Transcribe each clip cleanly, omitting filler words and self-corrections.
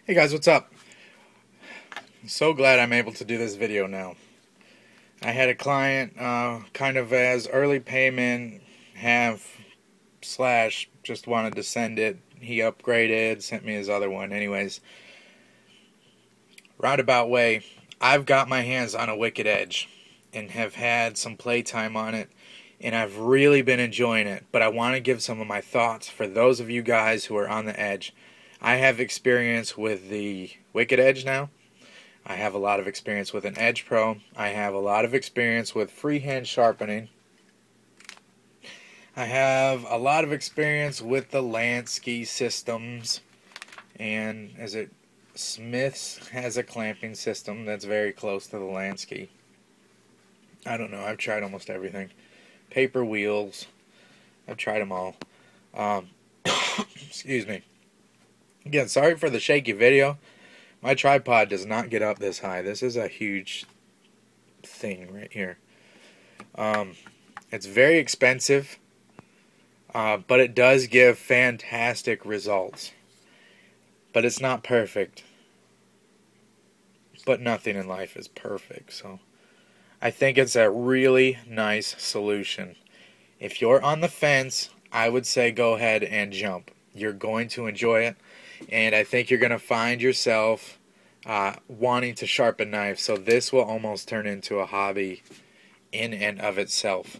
Hey guys, what's up? I'm so glad I'm able to do this video now. I had a client kind of as early payment, have slash just wanted to send it. He upgraded, sent me his other one. Anyways, roundabout way, I've got my hands on a Wicked Edge and have had some playtime on it, and I've really been enjoying it. But I want to give some of my thoughts for those of you guys who are on the edge. I have experience with the Wicked Edge now. I have a lot of experience with an Edge Pro. I have a lot of experience with freehand sharpening. I have a lot of experience with the Lansky systems. And Smith's has a clamping system that's very close to the Lansky. I don't know. I've tried almost everything. Paper wheels. I've tried them all. Excuse me. Again, sorry for the shaky video. My tripod does not get up this high. This is a huge thing right here. It's very expensive, but it does give fantastic results. But it's not perfect. But nothing in life is perfect, so I think it's a really nice solution. If you're on the fence, I would say go ahead and jump. You're going to enjoy it, and I think you're going to find yourself wanting to sharpen knives. So this will almost turn into a hobby in and of itself.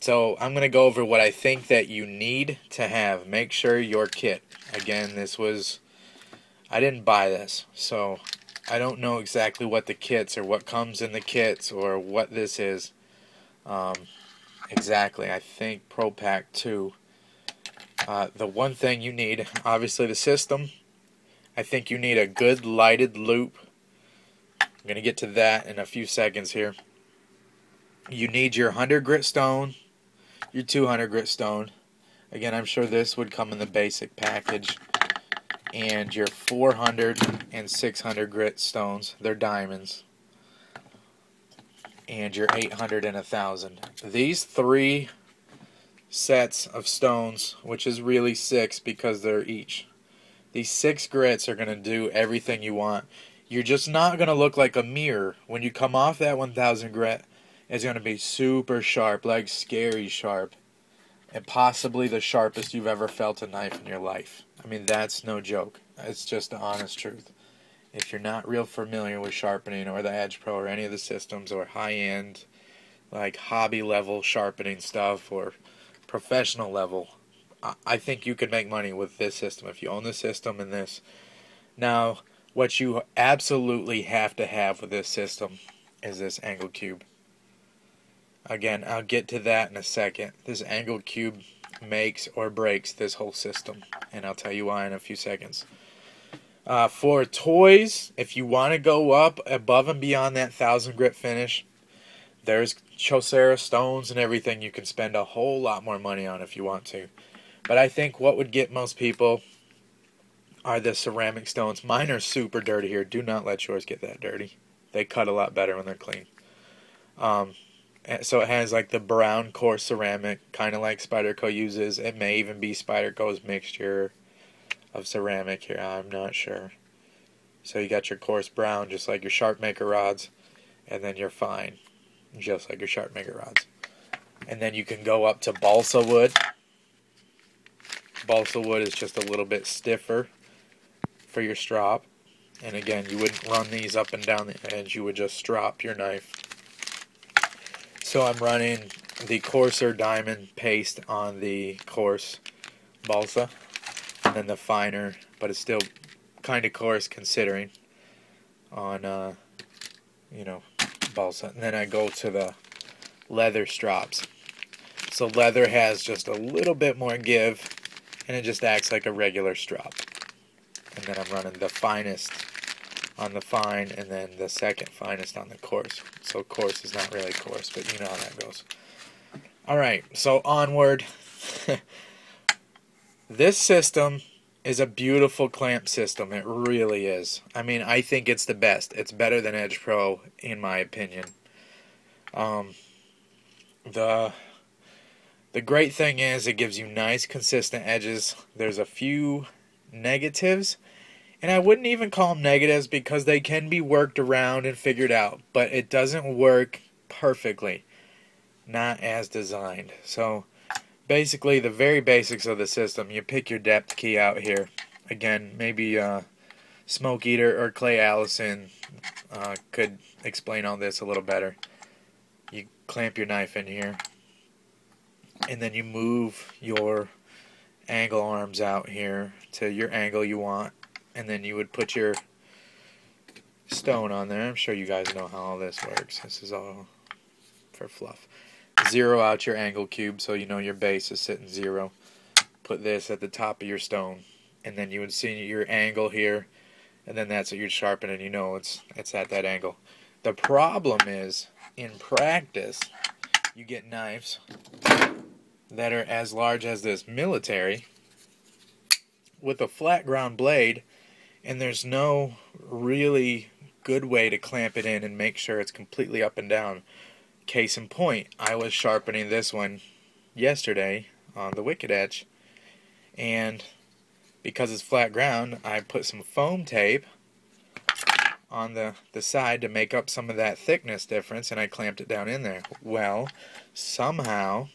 So I'm going to go over what I think that you need to have. Make sure your kit. Again, I didn't buy this, so I don't know exactly what the kits or what comes in the kits or what this is exactly. I think Pro Pack 2. The one thing you need, obviously the system. I think you need a good lighted loop. I'm going to get to that in a few seconds here. You need your 100 grit stone, your 200 grit stone. Again, I'm sure this would come in the basic package. And your 400 and 600 grit stones. They're diamonds. And your 800 and 1000. These three sets of stones, which is really 6 because they're each. These 6 grits are going to do everything you want. You're just not going to look like a mirror. When you come off that 1000 grit, it's going to be super sharp, like scary sharp. And possibly the sharpest you've ever felt a knife in your life. I mean, that's no joke. It's just the honest truth. If you're not real familiar with sharpening or the Edge Pro or any of the systems or high-end, like hobby-level sharpening stuff or professional level, I think you could make money with this system if you own the system and this. Now, what you absolutely have to have with this system is this angle cube. Again, I'll get to that in a second. This angle cube makes or breaks this whole system, and I'll tell you why in a few seconds. For toys, if you want to go up above and beyond that 1000 grit finish, there's Chaucer stones and everything you can spend a whole lot more money on if you want to. But I think what would get most people are the ceramic stones. Mine are super dirty here. Do not let yours get that dirty. They cut a lot better when they're clean. So it has like the brown coarse ceramic, kind of like Spyderco uses. It may even be Spyderco's mixture of ceramic here. I'm not sure. So you got your coarse brown, just like your Sharpmaker rods, and then your fine, just like your Sharpmaker rods. And then you can go up to balsa wood. Balsa wood is just a little bit stiffer for your strop. And again, you wouldn't run these up and down the edge. You would just strop your knife. So I'm running the coarser diamond paste on the coarse balsa, and then the finer, but it's still kind of coarse considering, on balsa. And then I go to the leather strops. So leather has just a little bit more give, and it just acts like a regular strop. And then I'm running the finest on the fine, and then the second finest on the coarse. So coarse is not really coarse, but you know how that goes. Alright, so onward. This system is a beautiful clamp system. It really is. I mean, I think it's the best. It's better than Edge Pro, in my opinion. The great thing is it gives you nice, consistent edges. There's a few negatives. And I wouldn't even call them negatives because they can be worked around and figured out, but it doesn't work perfectly, not as designed. So basically the very basics of the system, you pick your depth key out here. Again, maybe Smoke Eater or Clay Allison could explain all this a little better. You clamp your knife in here, and then you move your angle arms out here to your angle you want, and then you would put your stone on there. I'm sure you guys know how all this works. This is all for fluff. Zero out your angle cube so you know your base is sitting 0. Put this at the top of your stone, and then you would see your angle here, and then that's what you'd sharpen, and you know it's at that angle. The problem is, in practice, you get knives that are as large as this military with a flat ground blade, and there's no really good way to clamp it in and make sure it's completely up and down. Case in point, I was sharpening this one yesterday on the Wicked Edge, and because it's flat ground, I put some foam tape on the side to make up some of that thickness difference, and I clamped it down in there. Well, somehow,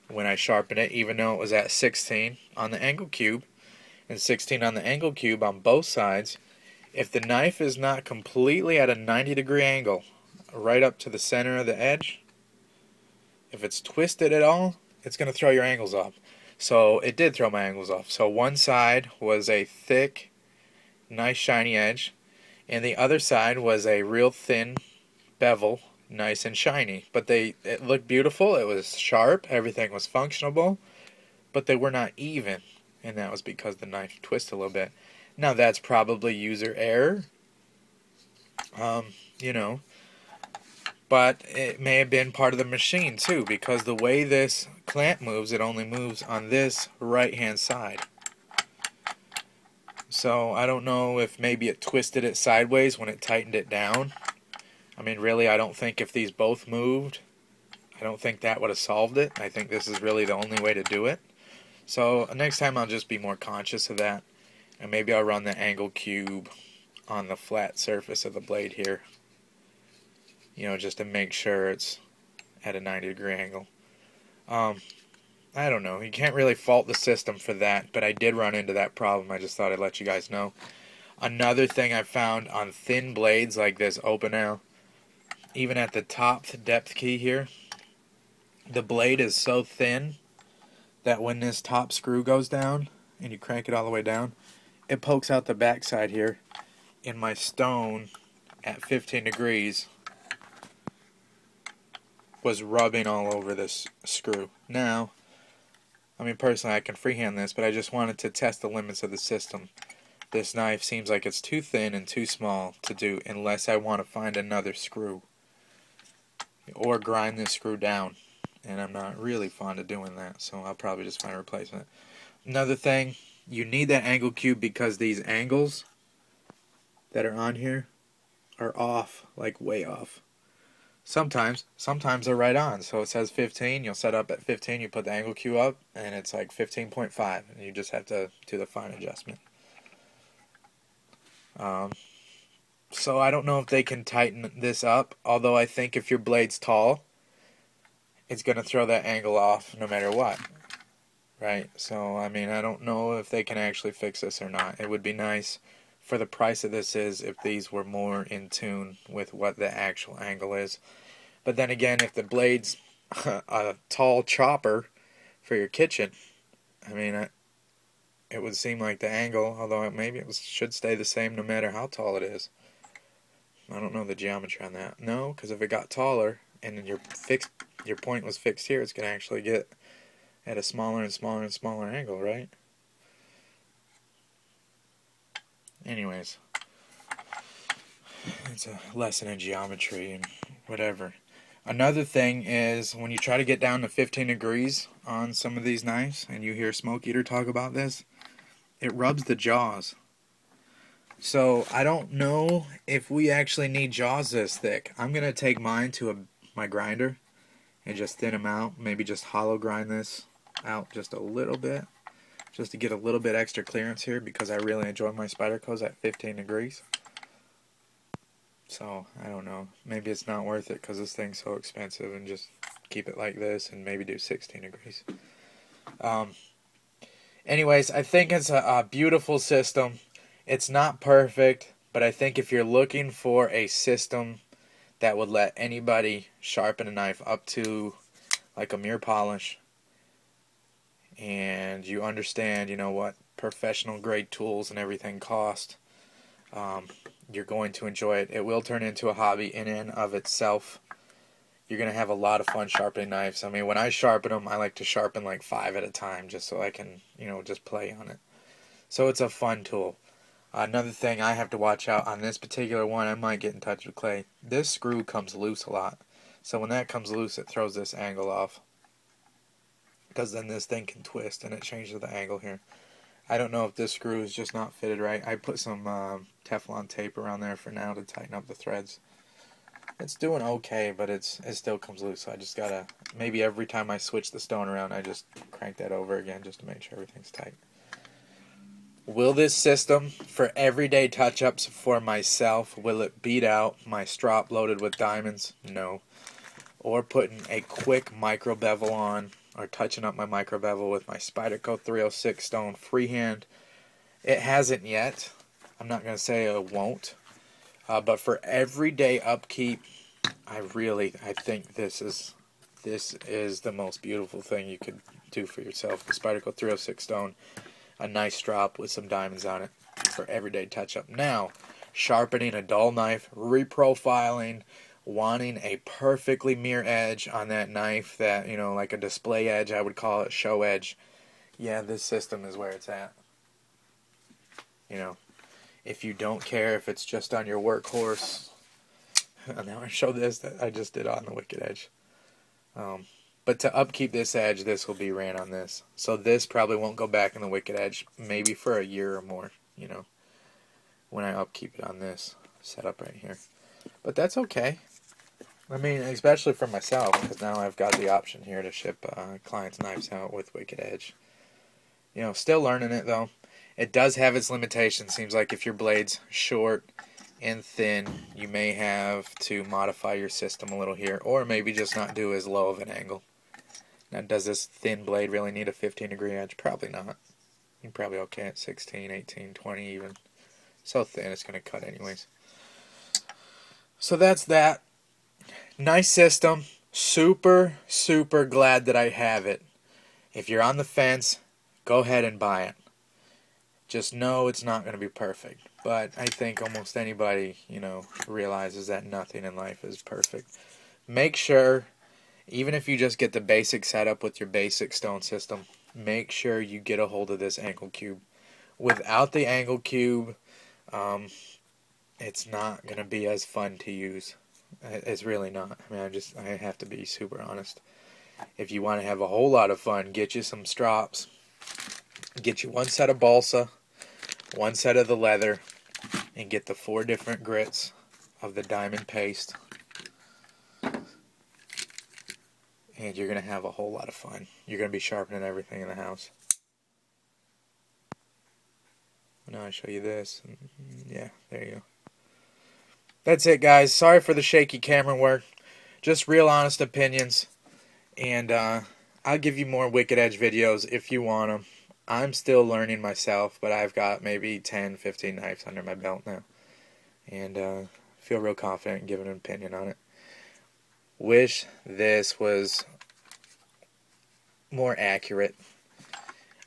when I sharpened it, even though it was at 16 on the angle cube, and 16 on the angle cube on both sides, if the knife is not completely at a 90-degree angle, right up to the center of the edge, if it's twisted at all, it's going to throw your angles off. So it did throw my angles off. So one side was a thick, nice shiny edge, and the other side was a real thin bevel, nice and shiny. But it looked beautiful, it was sharp, everything was functional, but they were not even, and that was because the knife twisted a little bit. Now that's probably user error, you know, but it may have been part of the machine too, because the way this clamp moves, it only moves on this right hand side. So I don't know if maybe it twisted it sideways when it tightened it down. I mean, really, I don't think if these both moved, I don't think that would have solved it. I think this is really the only way to do it. So next time I'll just be more conscious of that, and maybe I'll run the angle cube on the flat surface of the blade here, you know, just to make sure it's at a 90-degree angle. I don't know. You can't really fault the system for that, but I did run into that problem. I just thought I'd let you guys know. Another thing I found on thin blades like this Opinel, even at the top depth key here, the blade is so thin that when this top screw goes down and you crank it all the way down, it pokes out the backside here, and my stone at 15 degrees was rubbing all over this screw. Now, I mean, personally, I can freehand this, but I just wanted to test the limits of the system. This knife seems like it's too thin and too small to do unless I want to find another screw or grind this screw down, and I'm not really fond of doing that, so I'll probably just find a replacement. Another thing, you need that angle cube because these angles that are on here are off, like way off. Sometimes they're right on. So it says 15, you'll set up at 15, you put the angle cube up, and it's like 15.5, and you just have to do the fine adjustment. So I don't know if they can tighten this up, although I think if your blade's tall, it's going to throw that angle off no matter what. Right? So, I mean, I don't know if they can actually fix this or not. It would be nice for the price of this is if these were more in tune with what the actual angle is. But then again, if the blade's a tall chopper for your kitchen, I mean, it would seem like the angle, although maybe it should stay the same no matter how tall it is. I don't know the geometry on that. No, because if it got taller and then your point was fixed here, it's going to actually get at a smaller and smaller and smaller angle, right? Anyways, it's a lesson in geometry and whatever. Another thing is when you try to get down to 15 degrees on some of these knives, and you hear Smoke Eater talk about this, it rubs the jaws. So I don't know if we actually need jaws this thick. I'm going to take mine to my grinder and just thin them out. Maybe just hollow grind this out just a little bit. just to get a little bit extra clearance here because I really enjoy my Spydercos at 15 degrees. So, I don't know. Maybe it's not worth it because this thing's so expensive, and just keep it like this and maybe do 16 degrees. Anyways, I think it's a beautiful system. It's not perfect, but I think if you're looking for a system that would let anybody sharpen a knife up to like a mirror polish, and you understand, you know, what professional grade tools and everything cost, you're going to enjoy it. It will turn into a hobby in and of itself. You're going to have a lot of fun sharpening knives. I mean, when I sharpen them, I like to sharpen like 5 at a time just so I can, you know, just play on it. So it's a fun tool. Another thing I have to watch out on this particular one, I might get in touch with Clay. This screw comes loose a lot. So when that comes loose, it throws this angle off. Because then this thing can twist and it changes the angle here. I don't know if this screw is just not fitted right. I put some Teflon tape around there for now to tighten up the threads. It's doing okay, but it still comes loose. So I just gotta, maybe every time I switch the stone around, I just crank that over again just to make sure everything's tight. Will this system for everyday touch-ups for myself, will it beat out my strop loaded with diamonds? No. Or putting a quick micro bevel on, or touching up my micro bevel with my Spyderco 306 stone freehand? It hasn't yet. I'm not going to say it won't. But for everyday upkeep, I think this is the most beautiful thing you could do for yourself. The Spyderco 306 stone, a nice strop with some diamonds on it for everyday touch-up. Now, sharpening a dull knife, reprofiling, wanting a perfectly mirror edge on that knife, that, you know, like a display edge, I would call it, show edge. Yeah, this system is where it's at. You know, if you don't care if it's just on your workhorse, and now I show this that I just did on the Wicked Edge. But to upkeep this edge, this will be ran on this. So this probably won't go back in the Wicked Edge, maybe for a year or more, you know, when I upkeep it on this setup right here. But that's okay. I mean, especially for myself, because now I've got the option here to ship clients' knives out with Wicked Edge. You know, still learning it, though. It does have its limitations. Seems like if your blade's short and thin, you may have to modify your system a little here, or maybe just not do as low of an angle. Now, does this thin blade really need a 15-degree edge? Probably not. You're probably okay at 16, 18, 20 even. So thin, it's going to cut anyways. So that's that. Nice system. Super, super glad that I have it. If you're on the fence, go ahead and buy it. Just know it's not going to be perfect. But I think almost anybody, you know, realizes that nothing in life is perfect. Make sure, even if you just get the basic setup with your basic stone system, make sure you get a hold of this angle cube. Without the angle cube, it's not going to be as fun to use. It's really not. I mean, I have to be super honest. If you want to have a whole lot of fun, get you some strops. Get you one set of balsa, one set of the leather, and get the 4 different grits of the diamond paste. And you're going to have a whole lot of fun. You're going to be sharpening everything in the house. Now I show you this. Yeah, there you go. That's it, guys. Sorry for the shaky camera work. Just real honest opinions. And I'll give you more Wicked Edge videos if you want them. I'm still learning myself, but I've got maybe 10, 15 knives under my belt now. And feel real confident in giving an opinion on it. Wish this was more accurate.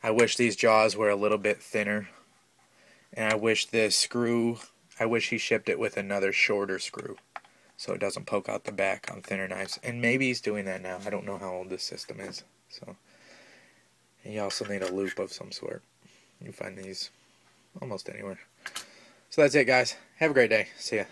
I wish these jaws were a little bit thinner. And I wish this screw, I wish he shipped it with another shorter screw, so it doesn't poke out the back on thinner knives. And maybe he's doing that now. I don't know how old this system is. So, and you also need a loop of some sort. You can find these almost anywhere. So that's it, guys. Have a great day. See ya.